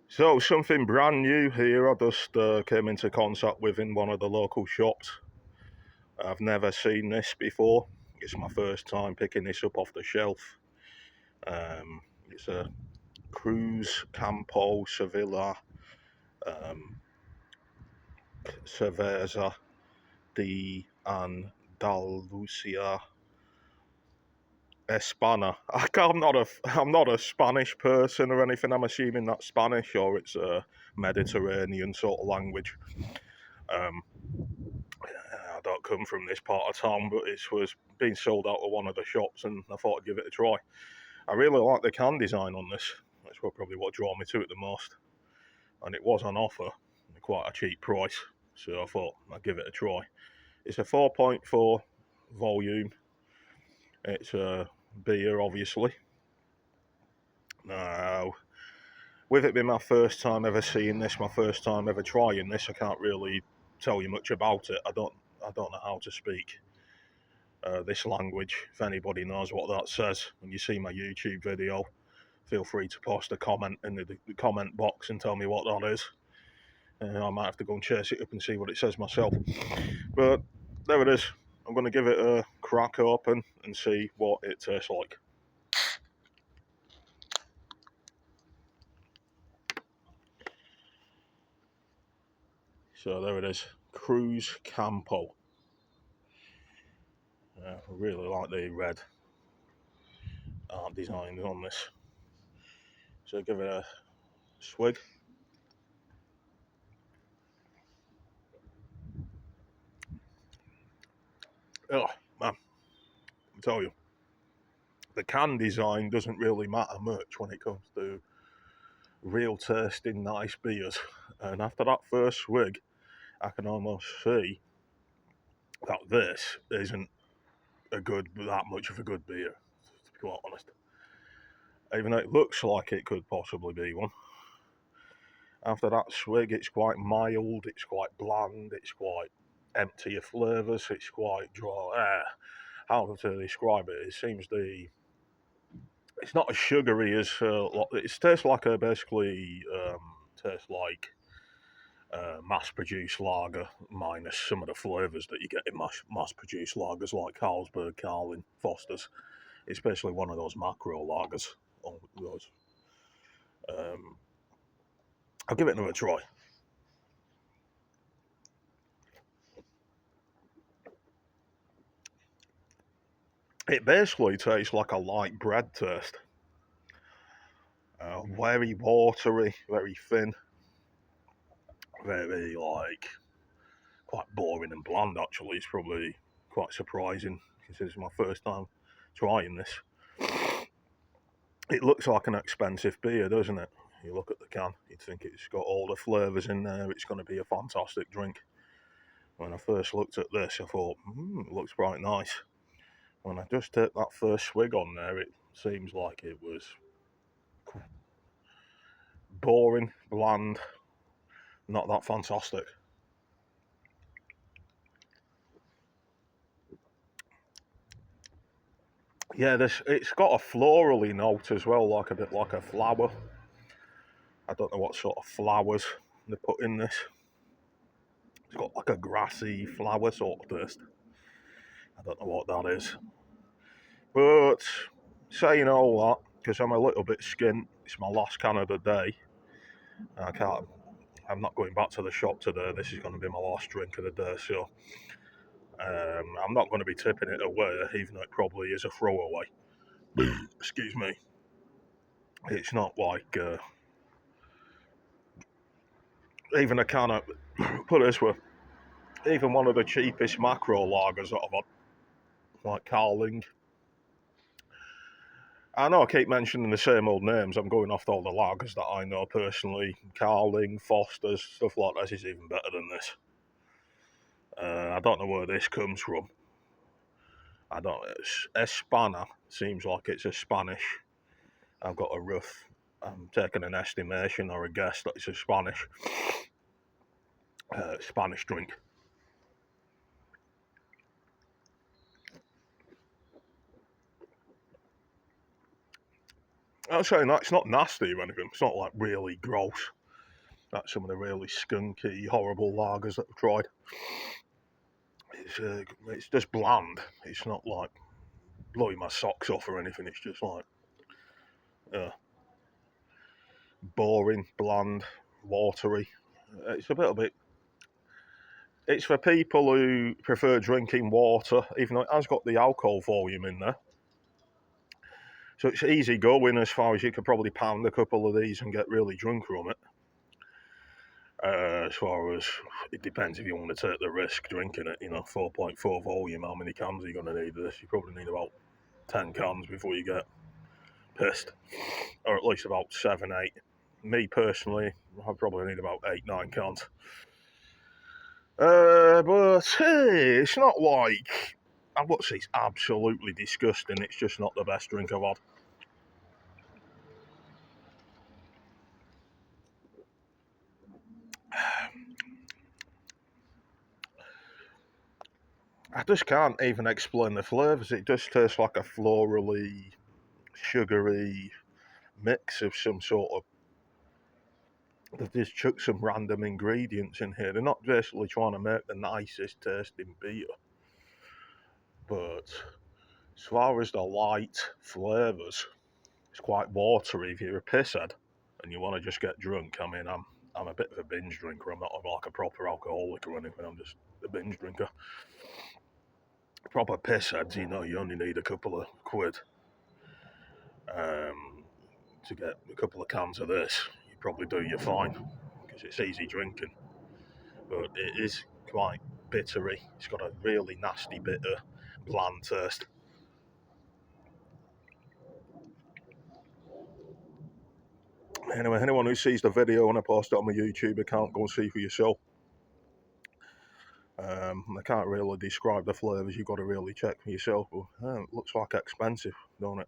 So something brand new here I just came into contact with in one of the local shops. I've never seen this before. It's my first time picking this up off the shelf. It's a Cruz Campo Sevilla Cerveza de Andalucia Espana. I'm not a Spanish person or anything. I'm assuming that's Spanish or it's a Mediterranean sort of language. I don't come from this part of town, but it was being sold out of one of the shops, and I thought I'd give it a try. I really like the can design on this. That's probably what drew me to it the most. And it was on offer at quite a cheap price, so I thought I'd give it a try. It's a 4.4 volume. It's a beer, obviously. Now, with it being my first time ever seeing this, my first time ever trying this, I can't really tell you much about it. I don't know how to speak this language. If anybody knows what that says, when you see my YouTube video, feel free to post a comment in the comment box and tell me what that is. I might have to go and chase it up and see what it says myself. But there it is. I'm going to give it a crack open and see what it tastes like. So there it is, Cruz Campo. I really like the red art designs on this. So give it a swig. Oh man, I tell you, the can design doesn't really matter much when it comes to real tasting nice beers. And after that first swig, I can almost see that this isn't that much of a good beer, to be quite honest. Even though it looks like it could possibly be one. After that swig, it's quite mild, it's quite bland, it's quite empty of flavours, it's quite dry. How to describe it? It seems it's not as sugary as it tastes like mass-produced lager minus some of the flavours that you get in mass-produced lagers like Carlsberg, Carlin, Foster's, especially one of those macro lagers. I'll give it another try. It basically tastes like a light bread taste. Very watery, very thin, very quite boring and bland. Actually, it's probably quite surprising because it's my first time trying this. It looks like an expensive beer, doesn't it? You look at the can, you'd think it's got all the flavours in there. It's going to be a fantastic drink. When I first looked at this, I thought, it looks quite nice. When I just took that first swig on there, it seems like it was boring, bland, not that fantastic. Yeah, it's got a florally note as well, like a bit like a flower. I don't know what sort of flowers they put in this. It's got like a grassy flower sort of taste. I don't know what that is. But saying all that, because I'm a little bit skint, it's my last can of the day. I'm not going back to the shop today. This is going to be my last drink of the day, so I'm not going to be tipping it away, even though it probably is a throwaway. Excuse me. It's not like even a can of, put it this way, even one of the cheapest macro lagers that I've had, like Carling. I know I keep mentioning the same old names. I'm going off all the lagers that I know personally. Carling, Foster's, stuff like this is even better than this. I don't know where this comes from. I don't. Espana seems like it's a Spanish. I've got a rough. I'm taking an estimation or a guess that it's a Spanish drink. I'm saying that it's not nasty or anything. It's not like really gross. That's some of the really skunky, horrible lagers that I've tried. It's just bland. It's not like blowing my socks off or anything. It's just like boring, bland, watery. It's a little bit. It's for people who prefer drinking water, even though it has got the alcohol volume in there. So it's easy going as far as you could probably pound a couple of these and get really drunk from it. As far as, it depends if you want to take the risk drinking it, 4.4 volume, how many cans are you going to need of this? You probably need about 10 cans before you get pissed, or at least about 7, 8. Me personally, I probably need about 8, 9 cans. But hey, it's not like, I would say it's absolutely disgusting, it's just not the best drink I've had. I just can't even explain the flavours. It just tastes like a florally, sugary mix of some sort of. They've just chucked some random ingredients in here. They're not basically trying to make the nicest tasting beer. But as far as the light flavours, it's quite watery. If you're a pisshead and you want to just get drunk, I mean, I'm a bit of a binge drinker. I'm not like a proper alcoholic or anything. I'm just a binge drinker. Proper pissheads, you only need a couple of quid to get a couple of cans of this. You probably do you fine because it's easy drinking, but it is quite bittery. It's got a really nasty, bitter, bland taste. Anyway, anyone who sees the video when I post it on my YouTube account, go and see for yourself. I can't really describe the flavours, you've got to really check for yourself, but it looks like expensive, don't it?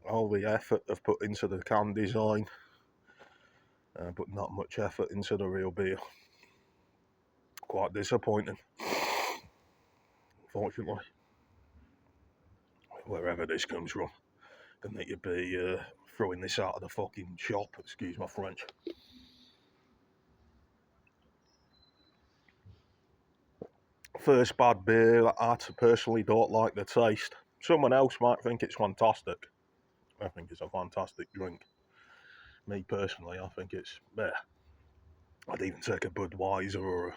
All the effort they've put into the can design, but not much effort into the real beer. Quite disappointing, unfortunately. Wherever this comes from, they need to be throwing this out of the fucking shop, excuse my French. First bad beer, I personally don't like the taste. Someone else might think it's fantastic. I think it's a fantastic drink. Me personally, I think it's better. I'd even take a Budweiser or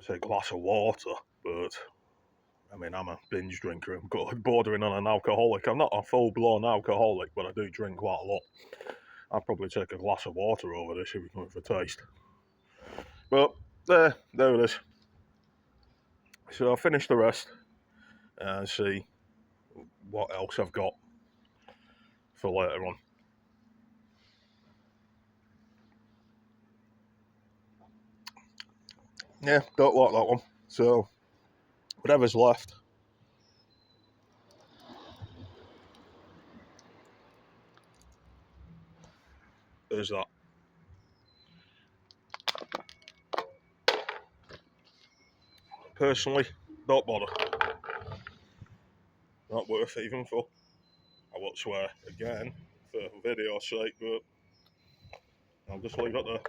a glass of water, but I mean, I'm a binge drinker. I'm bordering on an alcoholic. I'm not a full-blown alcoholic, but I do drink quite a lot. I'd probably take a glass of water over this if it's going for taste. But there it is. So I'll finish the rest and see what else I've got for later on. Yeah, don't like that one. So whatever's left, there's that. Personally, don't bother. Not worth even for. I won't swear again for video's sake, but I'll just leave it there.